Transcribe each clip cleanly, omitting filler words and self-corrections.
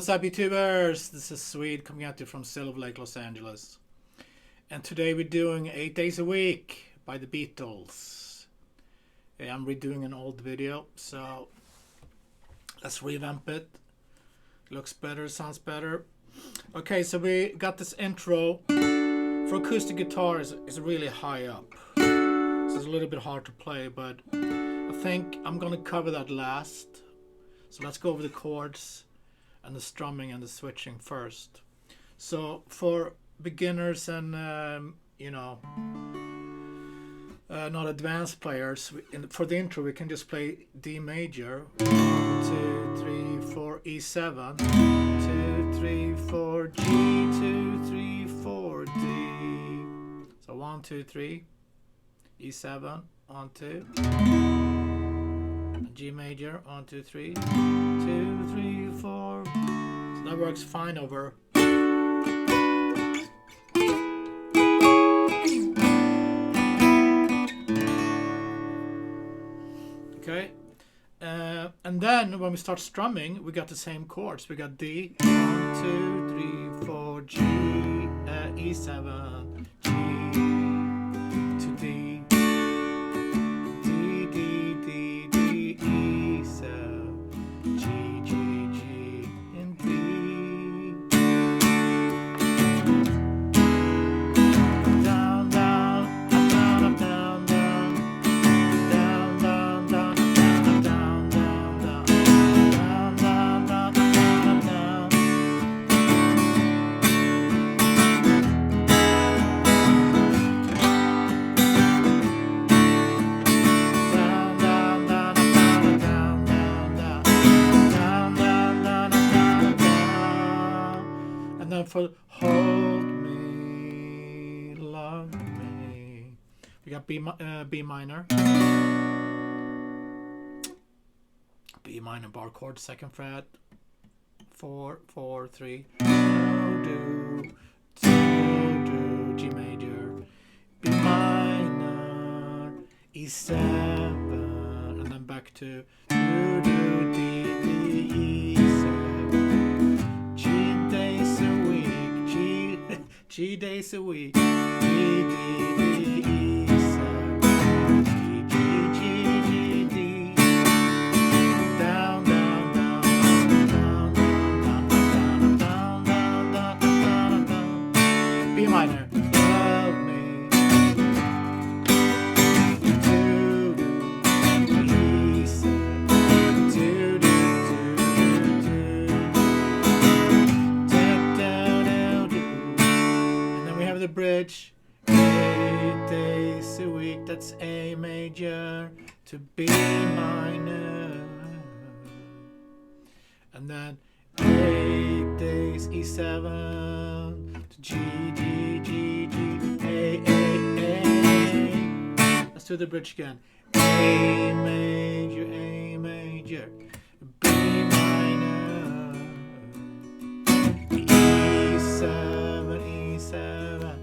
what's up, YouTubers? This is Swede coming at you from Silver Lake, Los Angeles. And today we're doing 8 Days a Week by the Beatles. Yeah, I'm redoing an old video, so let's revamp it. Looks better, sounds better. Okay, so we got this intro. For acoustic guitar is really high up. So it's a little bit hard to play, but I think I'm gonna cover that last. So let's go over the chords and the strumming and the switching first. So for beginners and not advanced players, for the intro we can just play D major, 1, 2, 3, 4, E7, 2, 3, 4, G, 2, 3, 4, D. So 1, 2, 3, E7, 1, 2. G major, 1, 2, 3, 2, 3, 4. So that works fine over. Okay, and then when we start strumming, we got the same chords. We got D, 1, 2, 3, 4, G, E7, G to D. For hold me, love me, we got B minor, B minor bar chord, 2nd fret, 4, 4, 3, do, G major, B minor, E7, and then back to do, D, G days a week, D, D, E, 7, G, G, G, D, down, down, down, down, down, down, down, down, down, down, down, B minor, love me, do, E, 7, do, the bridge, 8 days a week, that's A major to B minor, and then 8 days E7 to G, G, G, G, A. Let's do the bridge again. A major, B minor, E7, E7.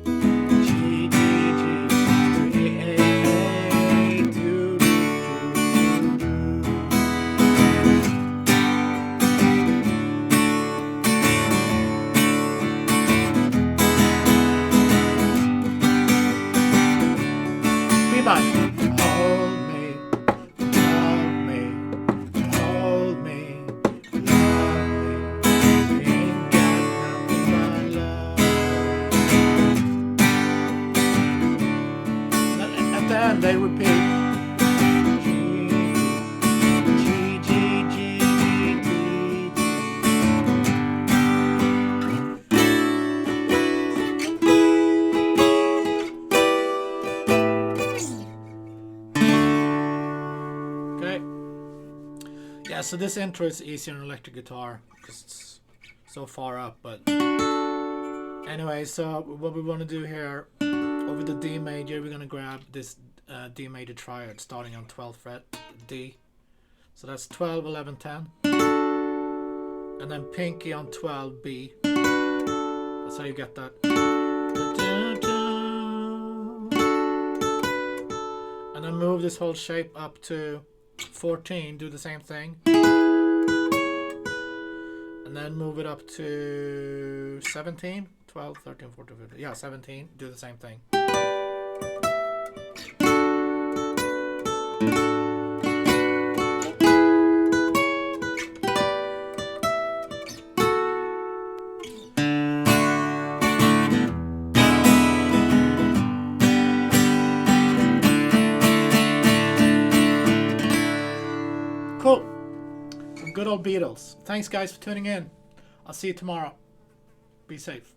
They repeat. G, G, G, G, G, okay. Yeah, so this intro is easier on electric guitar because it's so far up. But anyway, so what we want to do here, over the D major, we're going to grab this D major triad starting on 12th fret D. So that's 12, 11, 10. And then pinky on 12 B. That's how you get that. And then move this whole shape up to 14, do the same thing. And And then move it up to 17, 12, 13, 14, 15. Yeah, 17. Do the same thing. Cool. Some good old Beatles. Thanks, guys, for tuning in. I'll see you tomorrow. Be safe.